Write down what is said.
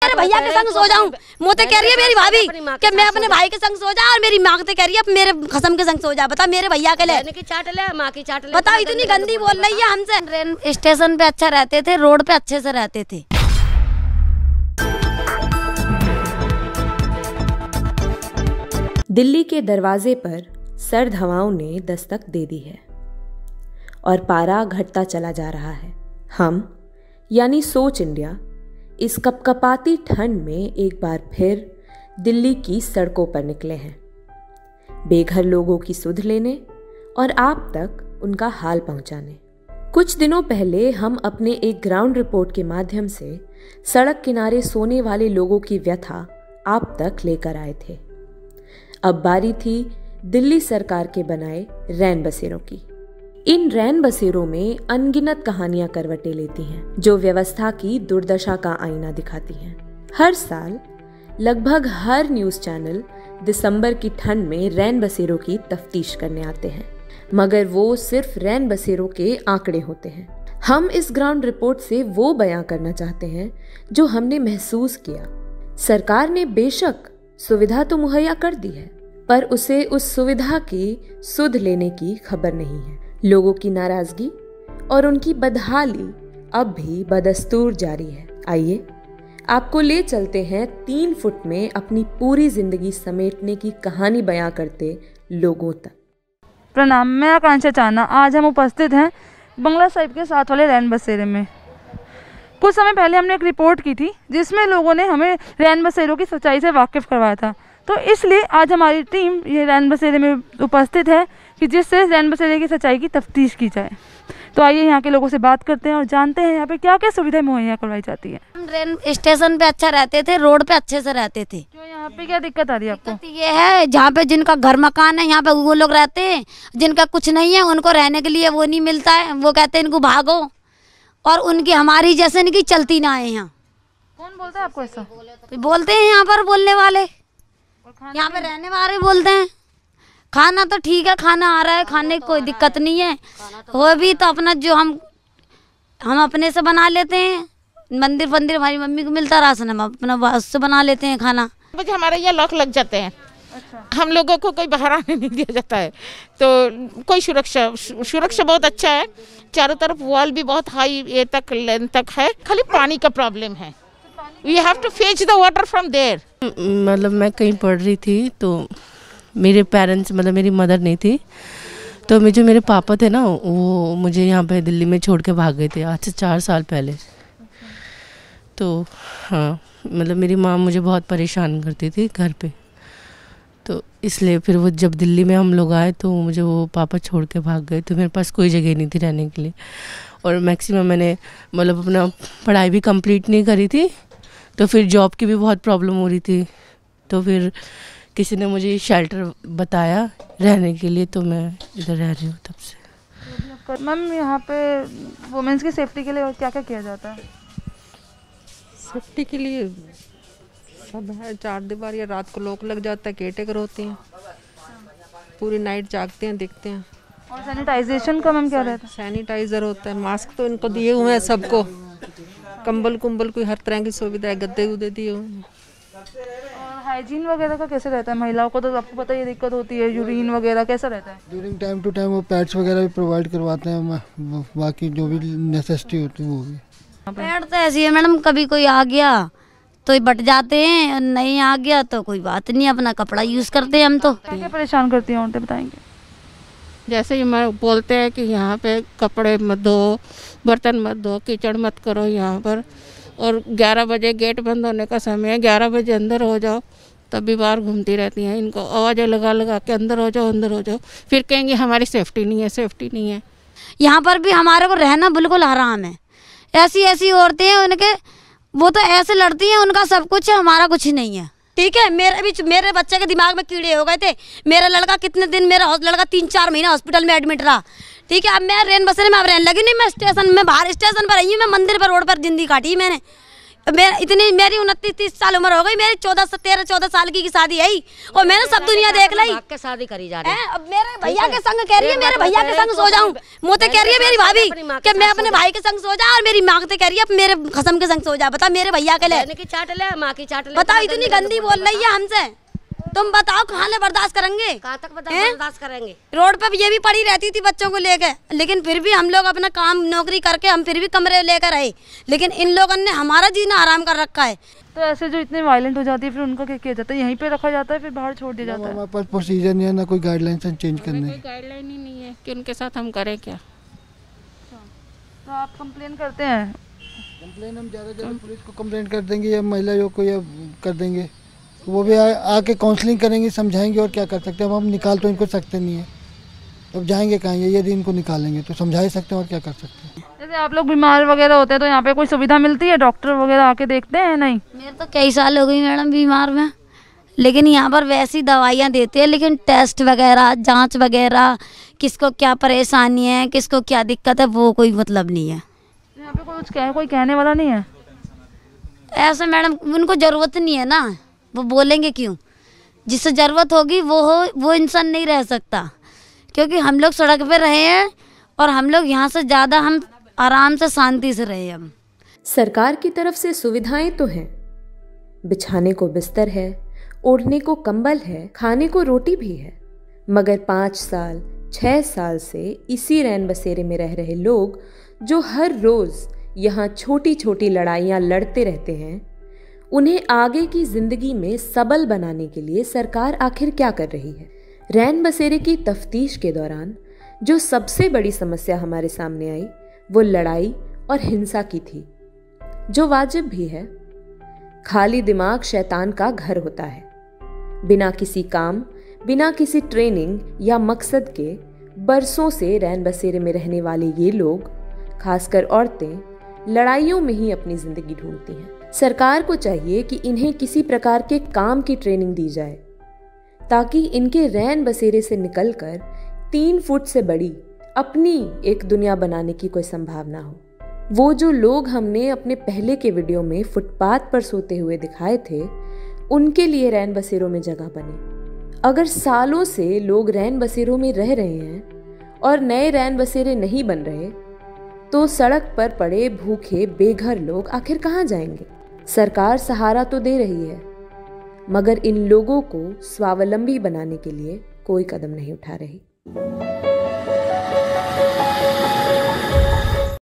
मेरे भैया के संग सो जाऊं, मुझे कह रही है मेरी भाभी कि मैं अपने भाई के संग सो जा, और मेरी माँ कह रही है मेरे खसम के संग सो जा। बता मेरे भैया के लिए चाट ले, माँ की चाट ले। बता इतनी गंदी बोल रही है हमसे। ट्रेन स्टेशन पे अच्छा रहते थे, रोड पे अच्छे से रहते थे। दिल्ली के दरवाजे पर सर्द हवाओं ने दस्तक दे दी है और पारा घटता चला जा रहा है। हम यानी सोच इंडिया इस कपकपाती ठंड में एक बार फिर दिल्ली की सड़कों पर निकले हैं, बेघर लोगों की सुध लेने और आप तक उनका हाल पहुंचाने। कुछ दिनों पहले हम अपने एक ग्राउंड रिपोर्ट के माध्यम से सड़क किनारे सोने वाले लोगों की व्यथा आप तक लेकर आए थे। अब बारी थी दिल्ली सरकार के बनाए रैन बसेरों की। इन रैन बसेरों में अनगिनत कहानियां करवटें लेती हैं, जो व्यवस्था की दुर्दशा का आईना दिखाती हैं। हर साल लगभग हर न्यूज़ चैनल दिसंबर की ठंड में रैन बसेरों की तफ्तीश करने आते हैं, मगर वो सिर्फ रैन बसेरों के आंकड़े होते हैं। हम इस ग्राउंड रिपोर्ट से वो बयां करना चाहते हैं जो हमने महसूस किया। सरकार ने बेशक सुविधा तो मुहैया कर दी है, पर उसे उस सुविधा की सुध लेने की खबर नहीं है। लोगों की नाराजगी और उनकी बदहाली अब भी बदस्तूर जारी है। आइए आपको ले चलते हैं 3 फुट में अपनी पूरी जिंदगी समेटने की कहानी बयां करते लोगों तक। प्रणाम, मैं आकांक्षा चाना। आज हम उपस्थित हैं बंगला साहिब के साथ वाले रैन बसेरे में। कुछ समय पहले हमने एक रिपोर्ट की थी जिसमें लोगों ने हमें रैन बसेरों की सच्चाई से वाकिफ़ करवाया था, तो इसलिए आज हमारी टीम ये रैन बसेरे में उपस्थित है कि जिससे रैन बसेरे की सच्चाई की तफ्तीश की जाए। तो आइए यहाँ के लोगों से बात करते हैं और जानते हैं यहाँ पे क्या क्या सुविधाएं मुहैया करवाई जाती है। हम ट्रेन स्टेशन पे अच्छा रहते थे, रोड पे अच्छे से रहते थे। क्यों, यहाँ पे क्या दिक्कत आ रही है आपको? दिक्कत ये है जहाँ पे जिनका घर मकान है यहाँ पे वो लोग रहते हैं, जिनका कुछ नहीं है उनको रहने के लिए वो नहीं मिलता है। वो कहते हैं इनको भागो, और उनकी हमारी जैसे इनकी चलती ना है। यहाँ कौन बोलता है आपको ऐसा? बोलते हैं यहाँ पर बोलने वाले, यहाँ पे रहने वाले बोलते हैं। खाना तो ठीक है, खाना आ रहा है, खाने की कोई दिक्कत नहीं है। वो भी तो अपना जो हम अपने से बना लेते हैं। मंदिर फंदिर हमारी मम्मी को मिलता राशन, हम अपना उससे बना लेते हैं खाना। मुझे हमारे यहाँ लॉक लग जाते हैं। अच्छा। हम लोगों को कोई बाहर आने नहीं दिया जाता है, तो कोई सुरक्षा बहुत अच्छा है। चारों तरफ वॉल भी बहुत हाई ये तक लेंथ तक है। खाली पानी का प्रॉब्लम है। We have to fetch the water from there. मतलब मैं कहीं पढ़ रही थी तो मेरे पेरेंट्स, मतलब मेरी मदर नहीं थी, तो जो मेरे पापा थे ना वो मुझे यहाँ पे दिल्ली में छोड़ के भाग गए थे आज से 4 साल पहले। तो हाँ, मतलब मेरी माँ मुझे बहुत परेशान करती थी घर पे, तो इसलिए फिर वो जब दिल्ली में हम लोग आए तो मुझे वो पापा छोड़ के भाग गए, तो मेरे पास कोई जगह नहीं थी रहने के लिए। और मैक्सिमम मैंने मतलब अपना पढ़ाई भी कंप्लीट नहीं करी थी, तो फिर जॉब की भी बहुत प्रॉब्लम हो रही थी। तो फिर किसी ने मुझे शेल्टर बताया रहने के लिए, तो मैं इधर रह रही हूँ तब से। मैम, यहाँ पे वुमेन्स की सेफ्टी के लिए क्या क्या किया जाता है? सेफ्टी के लिए सब है। 4 दीवार या रात को लॉक लग जाता है, केयरटेकर होते हैं, पूरी नाइट जागते हैं, देखते हैं। और सैनिटाइजेशन का मैम क्या रहता है? सैनिटाइजर होता है, मास्क तो इनको दिए हुए हैं सबको, कंबल कुंबल कोई हर तरह की सुविधा है, गद्दे उद्दे दिए हुए हैं। और हाइजीन वगैरह का कैसे रहता है? महिलाओं को तो आपको पता ही दिक्कत होती है, यूरिन वगैरह कैसा रहता है? ड्यूरिंग टाइम टू टाइम वो पैड्स वगैरह भी प्रोवाइड करवाते हैं, बाकी जो भी नेसेसिटी होती है वो भी। पैड तो ऐसी है मैडम, कभी कोई आ गया तो बट जाते हैं, नहीं आ गया तो कोई बात नहीं, अपना कपड़ा यूज़ करते हैं हम। तो क्या परेशान करती हैं औरतें, बताएंगे? जैसे ही मैं बोलते हैं कि यहाँ पे कपड़े मत धो, बर्तन मत धो, कीचड़ मत करो यहाँ पर, और 11 बजे गेट बंद होने का समय है, 11 बजे अंदर हो जाओ, तब भी बाहर घूमती रहती हैं। इनको आवाज़ें लगा लगा के अंदर हो जाओ, अंदर हो जाओ, फिर कहेंगे हमारी सेफ्टी नहीं है, सेफ्टी नहीं है। यहाँ पर भी हमारे को रहना बिल्कुल हराम है। ऐसी ऐसी औरतें हैं, उनके वो तो ऐसे लड़ती हैं, उनका सब कुछ है, हमारा कुछ नहीं है। ठीक है, मेरे बच्चे के दिमाग में कीड़े हो गए थे। मेरा लड़का कितने दिन, मेरा लड़का 3-4 महीना हॉस्पिटल में एडमिट रहा। ठीक है, अब मैं रेन बसेरे में अब रहने लगी नहीं, मैं स्टेशन में, बाहर स्टेशन पर आई हूँ, मैं मंदिर पर रोड पर जिंदगी काटी मैंने। मेरी 29-30 साल उम्र हो गई, मेरी 13-14 साल की शादी है और मैंने सब दुनिया देख ली। के शादी करी जा रही है। अब मेरे भैया के संग कह रही है, मेरे भैया के संग सो जाऊं, मुझे कह रही है मेरी भाभी कि मैं अपने भाई के संग सो जा, और मेरी माँ तो कह रही है मेरे खसम के संग सो जा। बता मेरे भैया के लिए की चाट ले, माँ की चाट ले, बताओ इतनी गंदी बोल रही है हमसे। तुम बताओ कहाँ ले बर्दाश्त करेंगे, कहाँ तक बर्दाश्त करेंगे। रोड पे ये भी पड़ी रहती थी बच्चों को लेके, लेकिन फिर भी हम लोग अपना काम नौकरी करके हम फिर भी कमरे लेकर आए, लेकिन इन लोगों ने हमारा जीना आराम कर रखा है। तो ऐसे जो इतने वायलेंट हो जाती है फिर उनका क्या किया जाता है? यहीं पे रखा जाता है फिर बाहर छोड़ दिया जाता है? हमारे पास प्रोसीजर नहीं है, ना कोई गाइडलाइन चेंज करने कोई गाइडलाइन ही नहीं है कि उनके साथ हम करें क्या। तो आप कंप्लेन करते हैं? कंप्लेन हम ज़्यादा पुलिस को कंप्लेन कर देंगे या महिला योग को या कर देंगे, वो भी आके काउंसलिंग करेंगे, समझाएंगे, और क्या कर सकते हैं। हम निकाल तो इनको सकते नहीं है, अब जाएंगे कहाँ, यदि इनको निकालेंगे तो समझा ही सकते हैं, और क्या कर सकते हैं। जैसे आप लोग बीमार वगैरह होते हैं तो यहाँ पे कोई सुविधा मिलती है? डॉक्टर वगैरह आके देखते हैं? नहीं, मेरे तो कई साल हो गई मैडम बीमार में, लेकिन यहाँ पर वैसी दवाइयाँ देते हैं, लेकिन टेस्ट वगैरह, जांच वगैरह, किसको क्या परेशानी है, किसको क्या दिक्कत है, वो कोई मतलब नहीं है। यहाँ पे कोई कहने वाला नहीं है ऐसे मैडम, उनको ज़रूरत नहीं है ना, वो बोलेंगे क्यों? जिससे ज़रूरत होगी वो इंसान नहीं रह सकता, क्योंकि हम लोग सड़क पे रहे हैं और हम लोग यहाँ से ज़्यादा हम आराम से शांति से रहे। हम सरकार की तरफ से सुविधाएं तो हैं, बिछाने को बिस्तर है, ओढ़ने को कंबल है, खाने को रोटी भी है, मगर 5 साल 6 साल से इसी रैन बसेरे में रह रहे लोग जो हर रोज़ यहाँ छोटी छोटी लड़ाइयाँ लड़ते रहते हैं, उन्हें आगे की जिंदगी में सबल बनाने के लिए सरकार आखिर क्या कर रही है? रैन बसेरे की तफ्तीश के दौरान जो सबसे बड़ी समस्या हमारे सामने आई वो लड़ाई और हिंसा की थी, जो वाजिब भी है। खाली दिमाग शैतान का घर होता है। बिना किसी काम, बिना किसी ट्रेनिंग या मकसद के बरसों से रैन बसेरे में रहने वाले ये लोग, खासकर औरतें, लड़ाइयों में ही अपनी जिंदगी ढूंढती हैं। सरकार को चाहिए कि इन्हें किसी प्रकार के काम की ट्रेनिंग दी जाए, ताकि इनके रैन बसेरे से निकलकर 3 फुट से बड़ी अपनी एक दुनिया बनाने की कोई संभावना हो। वो जो लोग हमने अपने पहले के वीडियो में फुटपाथ पर सोते हुए दिखाए थे, उनके लिए रैन बसेरों में जगह बने। अगर सालों से लोग रैन बसेरों में रह रहे हैं और नए रैन बसेरे नहीं बन रहे, तो सड़क पर पड़े भूखे बेघर लोग आखिर कहाँ जाएंगे? सरकार सहारा तो दे रही है, मगर इन लोगों को स्वावलंबी बनाने के लिए कोई कदम नहीं उठा रही।